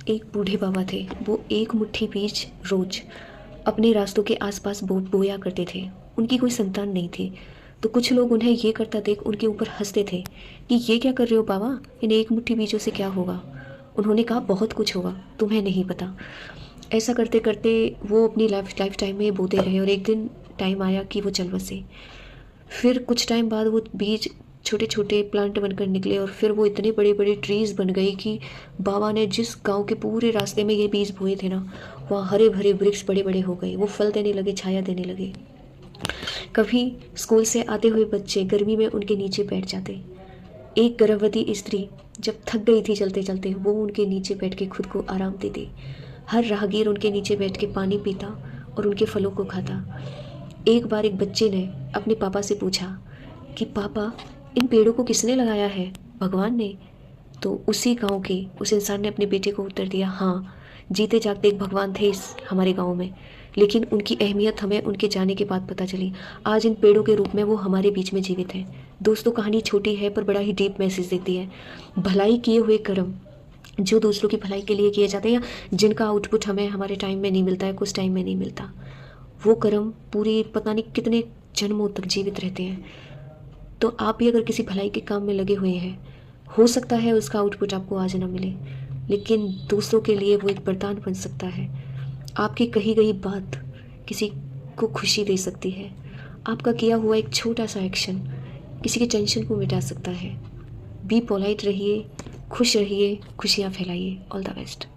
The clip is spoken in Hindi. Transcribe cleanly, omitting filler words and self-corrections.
एक बूढ़े बाबा थे। वो एक मुट्ठी बीज रोज अपने रास्तों के आसपास बोया करते थे। उनकी कोई संतान नहीं थी, तो कुछ लोग उन्हें ये करता देख उनके ऊपर हंसते थे कि ये क्या कर रहे हो बाबा, इन एक मुट्ठी बीजों से क्या होगा। उन्होंने कहा बहुत कुछ होगा, तुम्हें नहीं पता। ऐसा करते करते वो अपनी लाइफ टाइम में बोते रहे और एक दिन टाइम आया कि वो चल बसे। फिर कुछ टाइम बाद वो बीज छोटे छोटे प्लांट बनकर निकले और फिर वो इतने बड़े बड़े ट्रीज बन गए कि बाबा ने जिस गांव के पूरे रास्ते में ये बीज बोए थे ना, वहाँ हरे भरे वृक्ष बड़े बड़े हो गए। वो फल देने लगे, छाया देने लगे। कभी स्कूल से आते हुए बच्चे गर्मी में उनके नीचे बैठ जाते। एक गर्भवती स्त्री जब थक गई थी चलते चलते, वो उनके नीचे बैठ के खुद को आराम देती। हर राहगीर उनके नीचे बैठ के पानी पीता और उनके फलों को खाता। एक बार एक बच्चे ने अपने पापा से पूछा कि पापा, इन पेड़ों को किसने लगाया है, भगवान ने? तो उसी गांव के उस इंसान ने अपने बेटे को उत्तर दिया, हाँ, जीते जागते एक भगवान थे इस हमारे गांव में, लेकिन उनकी अहमियत हमें उनके जाने के बाद पता चली। आज इन पेड़ों के रूप में वो हमारे बीच में जीवित हैं। दोस्तों, कहानी छोटी है पर बड़ा ही डीप मैसेज देती है। भलाई किए हुए कर्म जो दूसरों की भलाई के लिए किए जाते हैं, या जिनका आउटपुट हमें हमारे टाइम में नहीं मिलता है, कुछ टाइम में नहीं मिलता, वो कर्म पूरी पता नहीं कितने जन्मों तक जीवित रहते हैं। तो आप भी अगर किसी भलाई के काम में लगे हुए हैं, हो सकता है उसका आउटपुट आपको आज ना मिले, लेकिन दूसरों के लिए वो एक वरदान बन सकता है। आपकी कही गई बात किसी को खुशी दे सकती है। आपका किया हुआ एक छोटा सा एक्शन किसी की टेंशन को मिटा सकता है। बी पोलाइट रहिए, खुश रहिए, खुशियाँ फैलाइए। All the best.